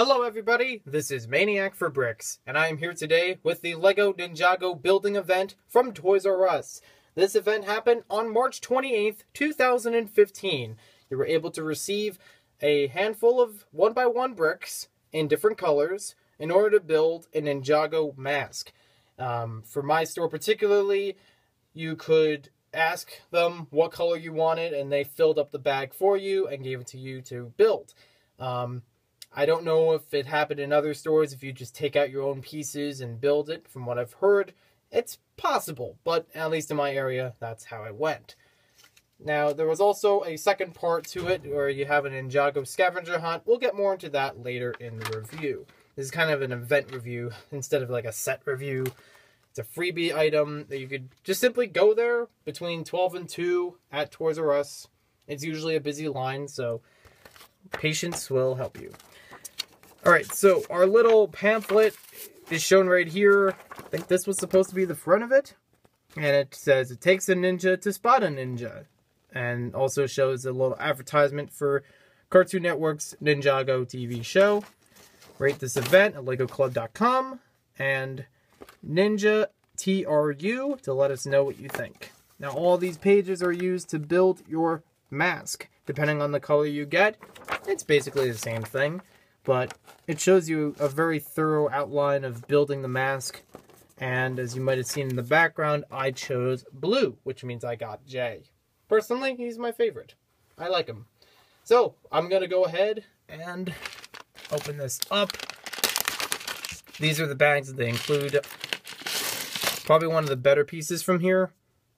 Hello everybody, this is Maniac for Bricks, and I am here today with the LEGO Ninjago building event from Toys R Us. This event happened on March 28th, 2015. You were able to receive a handful of 1x1 bricks in different colors in order to build a Ninjago mask. For my store particularly, you could ask them what color you wanted and they filled up the bag for you and gave it to you to build. I don't know if it happened in other stores, if you just take out your own pieces and build it. From what I've heard, it's possible, but at least in my area, that's how it went. Now, there was also a second part to it where you have an Ninjago scavenger hunt. We'll get more into that later in the review. This is kind of an event review instead of like a set review. It's a freebie item that you could just simply go there between 12 and 2 at Toys R Us. It's usually a busy line, so patience will help you. Alright, so our little pamphlet is shown right here. I think this was supposed to be the front of it. And it says, it takes a ninja to spot a ninja. And also shows a little advertisement for Cartoon Network's Ninjago TV show. Rate this event at legoclub.com. And Ninja TRU to let us know what you think. Now, all these pages are used to build your mask. Depending on the color you get, it's basically the same thing. But it shows you a very thorough outline of building the mask. And as you might have seen in the background, I chose blue, which means I got J. Personally, he's my favorite. I like him. So, I'm going to go ahead and open this up. These are the bags that they include. Probably one of the better pieces from here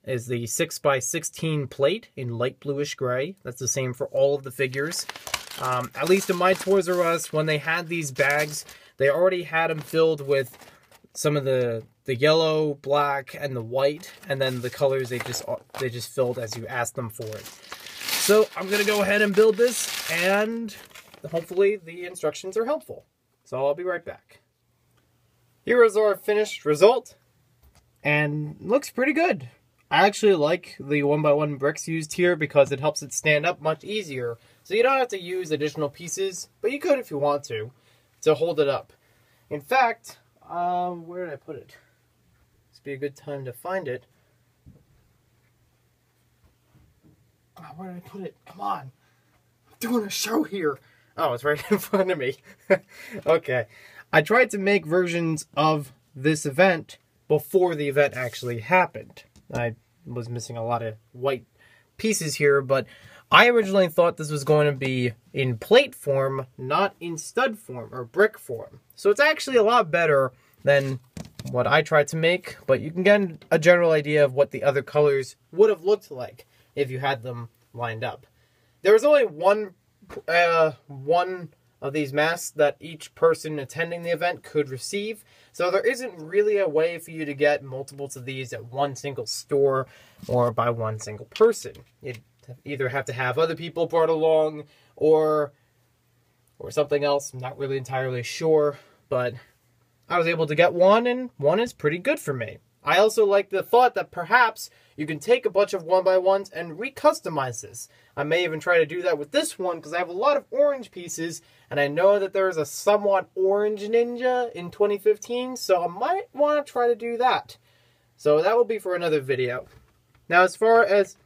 is the 6x16 plate in light bluish gray. That's the same for all of the figures. At least in my Toys R Us, when they had these bags, they already had them filled with some of the yellow, black, and the white, and then the colors they just filled as you asked them for it. So I'm gonna go ahead and build this, and hopefully the instructions are helpful. So I'll be right back. Here is our finished result, and looks pretty good. I actually like the 1x1 bricks used here because it helps it stand up much easier. So you don't have to use additional pieces, but you could if you want to hold it up. In fact, where did I put it? This would be a good time to find it. Oh, where did I put it? Come on. I'm doing a show here. Oh, it's right in front of me. Okay. I tried to make versions of this event before the event actually happened. I was missing a lot of white pieces here, but I originally thought this was going to be in plate form, not in stud form or brick form. So it's actually a lot better than what I tried to make, but you can get a general idea of what the other colors would have looked like if you had them lined up. There was only one of these masks that each person attending the event could receive. So there isn't really a way for you to get multiples of these at one single store or by one single person. You'd either have to have other people brought along or something else. I'm not really entirely sure, but I was able to get one, and one is pretty good for me. I also like the thought that perhaps you can take a bunch of 1x1s and recustomize this. I may even try to do that with this one because I have a lot of orange pieces, and I know that there is a somewhat orange ninja in 2015, so I might want to try to do that. So that will be for another video. Now, as far as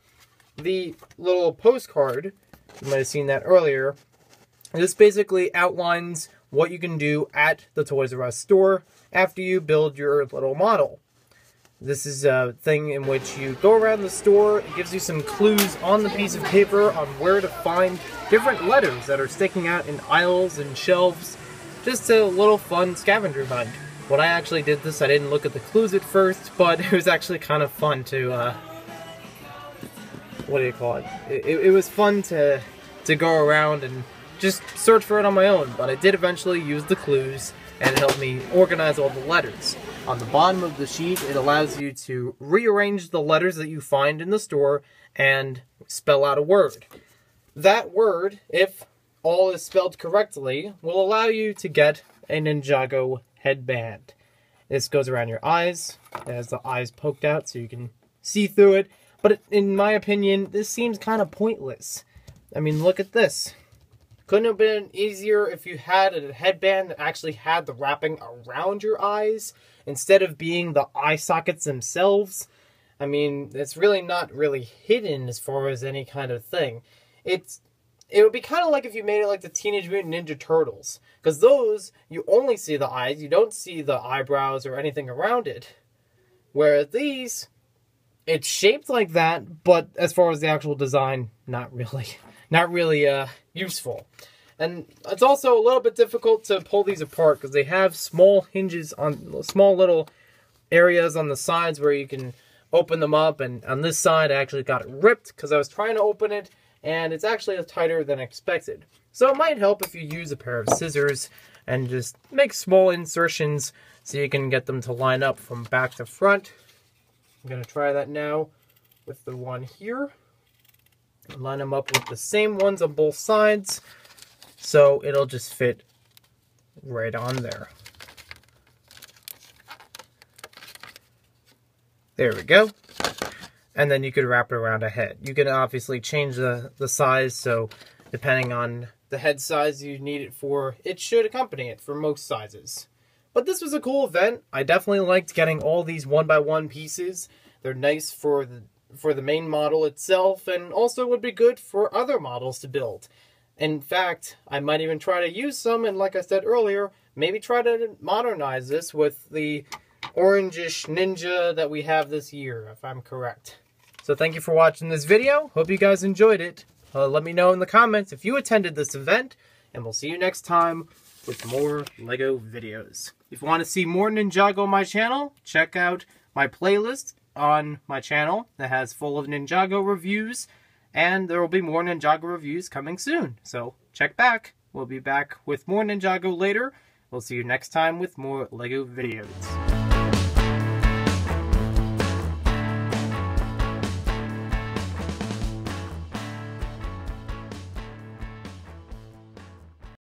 the little postcard, you might have seen that earlier, this basically outlines what you can do at the Toys R Us store after you build your little model. This is a thing in which you go around the store. It gives you some clues on the piece of paper on where to find different letters that are sticking out in aisles and shelves. Just a little fun scavenger hunt. When I actually did this, I didn't look at the clues at first, but it was actually kind of fun to, what do you call it? It was fun to go around and just search for it on my own, but I did eventually use the clues, and it helped me organize all the letters. On the bottom of the sheet, it allows you to rearrange the letters that you find in the store and spell out a word. That word, if all is spelled correctly, will allow you to get a Ninjago headband. This goes around your eyes. It has the eyes poked out so you can see through it. But in my opinion, this seems kind of pointless. I mean, look at this. Couldn't have been easier if you had a headband that actually had the wrapping around your eyes instead of being the eye sockets themselves. I mean, it's really not really hidden as far as any kind of thing. It would be kind of like if you made it like the Teenage Mutant Ninja Turtles. Because those, you only see the eyes, you don't see the eyebrows or anything around it. Whereas these, it's shaped like that, but as far as the actual design, not really useful. And it's also a little bit difficult to pull these apart because they have small hinges on small little areas on the sides where you can open them up. And on this side, I actually got it ripped because I was trying to open it, and it's actually tighter than expected. So it might help if you use a pair of scissors and just make small insertions so you can get them to line up from back to front. I'm going to try that now with the one here. Line them up with the same ones on both sides, so it'll just fit right on there. There we go. And then you could wrap it around a head. You can obviously change the size, so depending on the head size you need it for, it should accompany it for most sizes. But this was a cool event. I definitely liked getting all these 1x1 pieces. They're nice for the main model itself, and also would be good for other models to build. In fact, I might even try to use some, and like I said earlier, maybe try to modernize this with the orangish ninja that we have this year, if I'm correct. So thank you for watching this video. Hope you guys enjoyed it. Let me know in the comments if you attended this event, and we'll see you next time with more LEGO videos. If you want to see more Ninjago on my channel, check out my playlist on my channel that has full of Ninjago reviews, and there will be more Ninjago reviews coming soon. So check back. We'll be back with more Ninjago later. We'll see you next time with more LEGO videos.